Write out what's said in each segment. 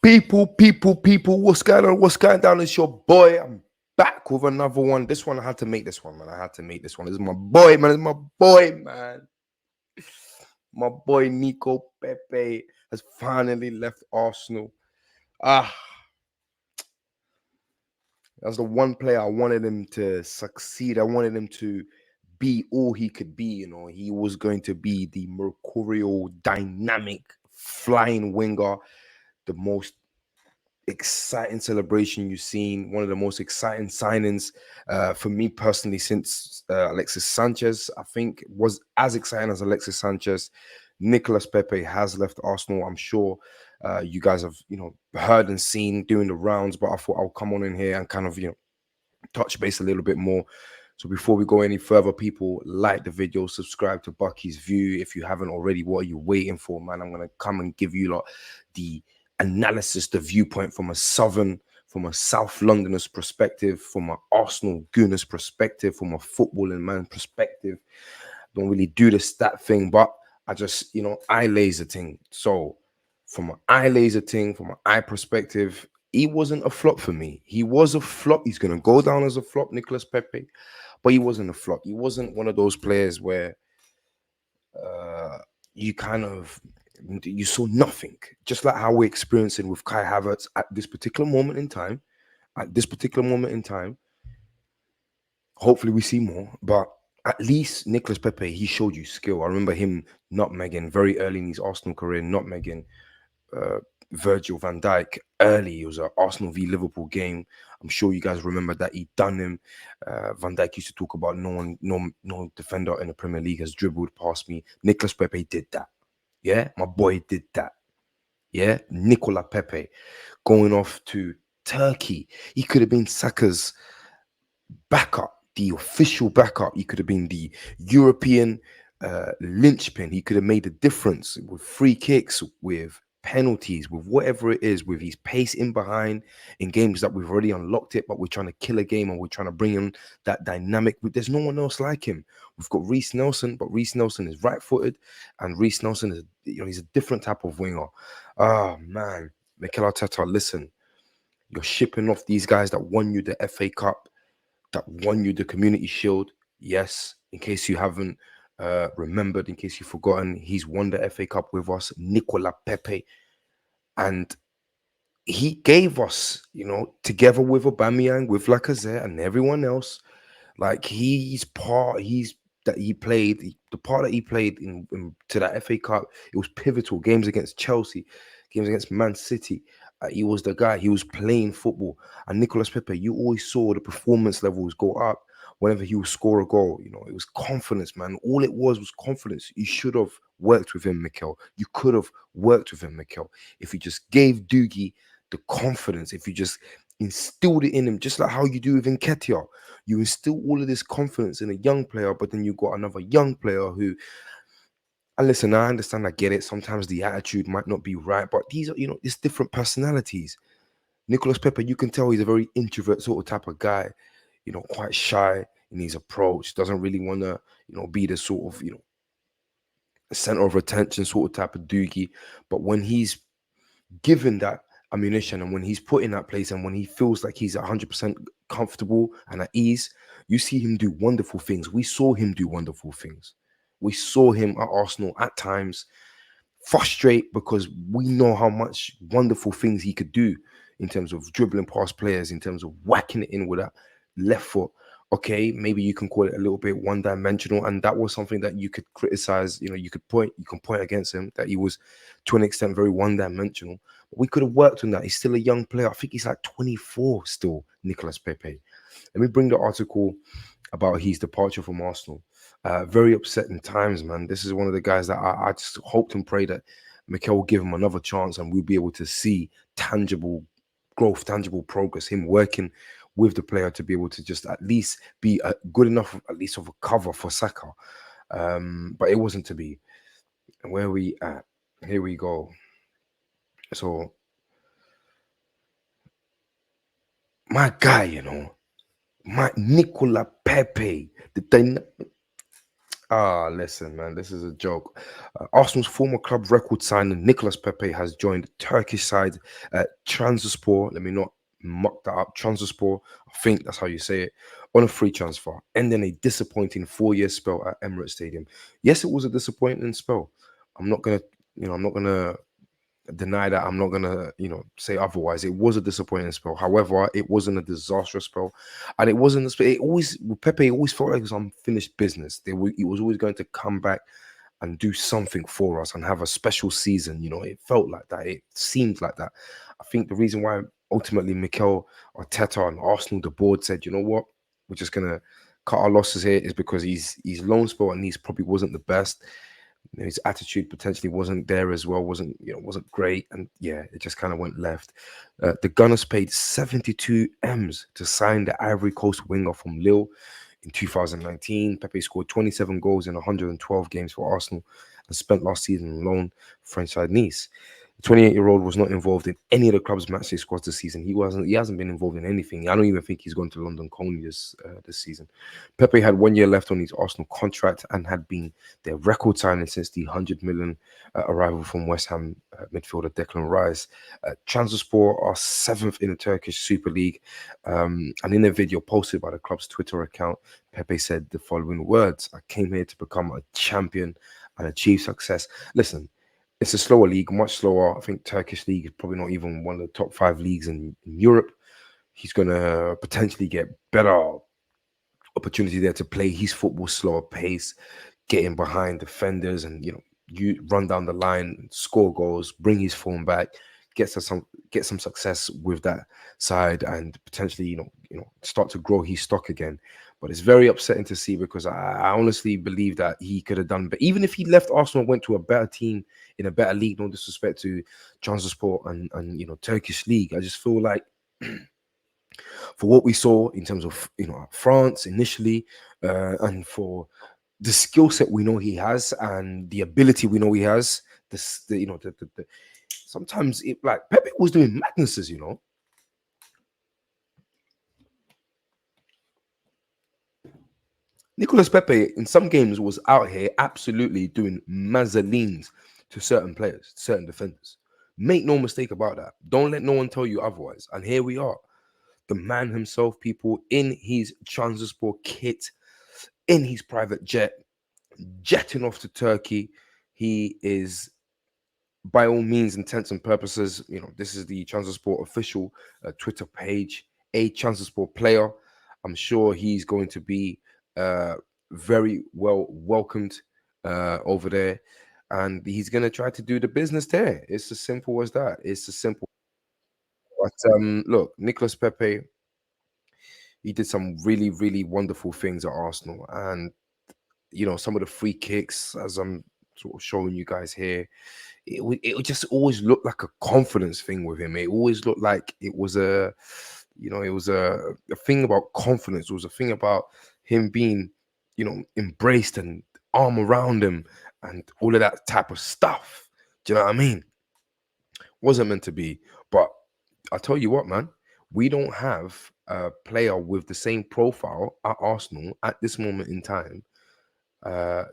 People, what's going on? What's going down? It's your boy. I'm back with another one. This one, I had to make this one, man. I had to make this one. This is my boy, man. It's my boy, man. My boy Nico Pepe has finally left Arsenal. Ah, that's the one player I wanted him to succeed. I wanted him to be all he could be. He was going to be the mercurial, dynamic, flying winger, the most exciting celebration you've seen, one of the most exciting signings for me personally since Alexis Sanchez. I think was as exciting as Alexis Sanchez. Nicolas Pepe has left Arsenal. I'm sure you guys have heard and seen doing the rounds, but I thought I'll come on in here and kind of touch base a little bit more. So before we go any further, people, like the video, subscribe to Bucky's View if you haven't already. What are you waiting for, man? I'm gonna come and give you the analysis, the viewpoint from a South Londoner's perspective, from an Arsenal Gooner's perspective, from a footballing man perspective. Don't really do the stat thing, but I just eye laser thing. So from an eye laser thing, from an eye perspective, he wasn't a flop for me. He was a flop. He's gonna go down as a flop, Nicolas Pepe, but he wasn't a flop. He wasn't one of those players where uh, you kind of you saw nothing. Just like how we're experiencing with Kai Havertz at this particular moment in time. At this particular moment in time, hopefully we see more, but at least Nicolas Pepe, he showed you skill. I remember him nutmegging very early in his Arsenal career, nutmegging uh, Virgil van Dijk early. It was an Arsenal v Liverpool game. I'm sure you guys remember that he done him. Van Dijk used to talk about no defender in the Premier League has dribbled past me. Nicolas Pepe did that. Yeah, my boy did that. Yeah, Nicola Pepe going off to Turkey. He could have been Saka's backup, the official backup. He could have been the European linchpin. He could have made a difference with free kicks, with penalties, with whatever it is, with his pace in behind in games that we've already unlocked it, but we're trying to kill a game and we're trying to bring in that dynamic. There's no one else like him. We've got Reece Nelson, but Reece Nelson is right-footed, and Reece Nelson is, he's a different type of winger. Oh man, Mikel Arteta, listen, you're shipping off these guys that won you the FA Cup, that won you the Community Shield. Yes, in case you haven't remembered, in case you've forgotten, he's won the FA Cup with us, Nicola Pepe. And he gave us, together with Aubameyang, with Lacazette and everyone else, like the part that he played in to that FA Cup, it was pivotal. Games against Chelsea, games against Man City. He was the guy. He was playing football. And Nicolas Pepe, you always saw the performance levels go up whenever he would score a goal. It was confidence, man. All it was confidence. You should have worked with him, Mikel. You could have worked with him, Mikel, if you just gave Doogie the confidence. If you just instilled it in him, just like how you do with Nketiah. You instill all of this confidence in a young player, but then you got another young player who, and listen, I understand, I get it. Sometimes the attitude might not be right, but these are, it's different personalities. Nicolas Pepe, you can tell he's a very introvert sort of type of guy, quite shy in his approach, doesn't really want to, be the sort of, center of attention sort of type of doogie. But when he's given that ammunition and when he's put in that place and when he feels like he's 100% comfortable and at ease, you see him do wonderful things. We saw him do wonderful things. We saw him at Arsenal at times frustrate because we know how much wonderful things he could do in terms of dribbling past players, in terms of whacking it in with that left foot. Okay, maybe you can call it a little bit one-dimensional, and that was something that you could criticize. You can point against him that he was, to an extent, very one-dimensional. But we could have worked on that. He's still a young player. I think he's like 24 still, Nicolas Pepe. Let me bring the article about his departure from Arsenal. Very upsetting times, man. This is one of the guys that I just hoped and prayed that Mikel will give him another chance and we'll be able to see tangible growth, tangible progress, him working with the player to be able to just at least be good enough, at least of a cover for Saka. But it wasn't to be. And where we at? Here we go. So my guy, my Nicola Pepe, Ah, listen, man, this is a joke. Arsenal's former club record signing Nicolas Pepe has joined Turkish side Trabzonspor. Let me not muck that up. Trabzonspor, I think that's how you say it, on a free transfer, ending a disappointing 4 year spell at Emirates Stadium. Yes, it was a disappointing spell. I'm not gonna, I'm not gonna deny that. I'm not gonna, say otherwise. It was a disappointing spell. However, it wasn't a disastrous spell, and it wasn't. It always with Pepe. It always felt like it was unfinished business. He was always going to come back and do something for us and have a special season. It felt like that. It seemed like that. I think the reason why ultimately Mikel Arteta and Arsenal, the board, said, you know what, we're just gonna cut our losses here, is because he's loan spell and he's probably wasn't the best. His attitude potentially wasn't there as well, wasn't great, and yeah, it just kind of went left. The Gunners paid 72 m's to sign the Ivory Coast winger from Lille in 2019. Pepe scored 27 goals in 112 games for Arsenal and spent last season on loan French side Nice. The 28-year-old was not involved in any of the club's matchday squads this season. He hasn't been involved in anything. I don't even think he's gone to London Colney this season. Pepe had 1 year left on his Arsenal contract and had been their record signing since the 100 million arrival from West Ham midfielder Declan Rice. Trabzonspor are seventh in the Turkish Super League. And in a video posted by the club's Twitter account, Pepe said the following words: "I came here to become a champion and achieve success." Listen, it's a slower league, much slower. I think Turkish league is probably not even one of the top five leagues in Europe. He's going to potentially get better opportunity there to play his football slower pace, getting behind defenders, and you run down the line, score goals, bring his form back, get some success with that side, and potentially start to grow his stock again. But it's very upsetting to see, because I honestly believe that he could have done. But even if he left Arsenal and went to a better team in a better league, no disrespect to Trabzonspor and Turkish league, I just feel like for what we saw in terms of France initially, and for the skill set we know he has and the ability we know he has, this sometimes it like Pepe was doing madnesses. Nicolas Pepe in some games was out here absolutely doing mazzolines to certain players, certain defenders. Make no mistake about that. Don't let no one tell you otherwise. And here we are, the man himself, people, in his Trabzonspor kit, in his private jet, jetting off to Turkey. He is, by all means, intents and purposes, this is the Trabzonspor official Twitter page, a Trabzonspor player. I'm sure he's going to be uh, very well welcomed over there, and he's going to try to do the business there. It's as simple as that. It's as simple. But look, Nicolas Pepe, he did some really, really wonderful things at Arsenal, and some of the free kicks, as I'm sort of showing you guys here, it would just always look like a confidence thing with him. It always looked like it was a thing about confidence. It was a thing about him being, embraced and arm around him and all of that type of stuff. Do you know what I mean? Wasn't meant to be. But I tell you what, man, we don't have a player with the same profile at Arsenal at this moment in time uh,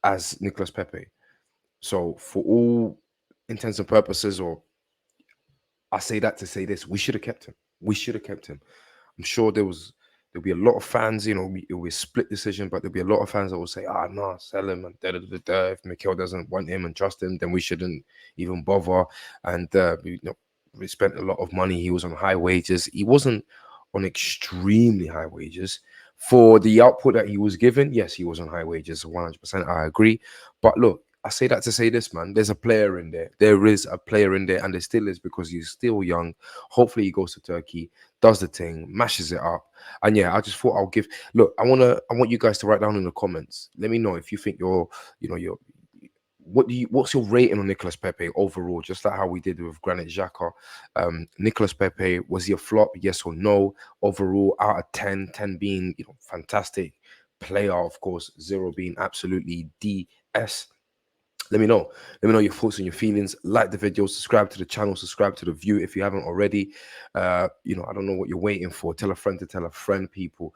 as Nicolas Pepe. So for all intents and purposes, or I say that to say this, we should have kept him. We should have kept him. I'm sure there'll be a lot of fans, it'll be a split decision, but there'll be a lot of fans that will say, no, sell him and da da da da. If Mikel doesn't want him and trust him, then we shouldn't even bother. And we spent a lot of money. He was on high wages. He wasn't on extremely high wages. For the output that he was given, yes, he was on high wages, 100%. I agree. But look, I say that to say this, man. There's a player in there. There is a player in there, and there still is, because he's still young. Hopefully, he goes to Turkey, does the thing, mashes it up. And yeah, I just thought I'll give. Look, I want you guys to write down in the comments. Let me know if you think you're what's your rating on Nicolas Pepe overall? Just like how we did with Granit Xhaka. Nicolas Pepe, was he a flop? Yes or no? Overall, out of 10, 10 being fantastic player, of course, 0 being absolutely DS. Let me know. Let me know your thoughts and your feelings. Like the video, subscribe to the channel, subscribe to the view if you haven't already. I don't know what you're waiting for. Tell a friend to tell a friend, people.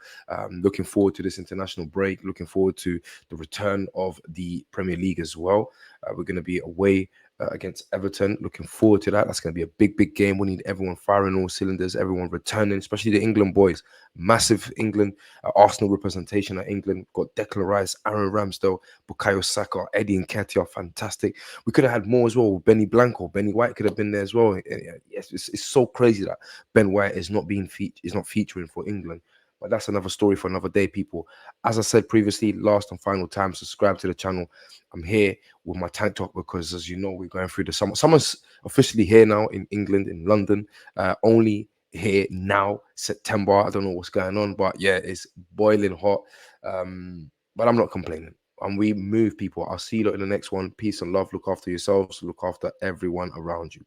Looking forward to this international break. Looking forward to the return of the Premier League as well. We're going to be away against Everton. Looking forward to that. That's going to be a big, big game. We need everyone firing all cylinders, everyone returning, especially the England boys. Massive England, Arsenal representation at England. Got Declan Rice, Aaron Ramsdale, Bukayo Saka, Eddie Nketiah, fantastic. We could have had more as well. Benny Blanco, Benny White could have been there as well. Yes, it's so crazy that Ben White is not featuring for England. But that's another story for another day, people. As I said previously, last and final time, subscribe to the channel. I'm here with my tank top because, as you know, we're going through the summer. Summer's officially here now in England, in London. Only here now, September. I don't know what's going on, but yeah, it's boiling hot. But I'm not complaining. And we move, people. I'll see you in the next one. Peace and love. Look after yourselves. Look after everyone around you.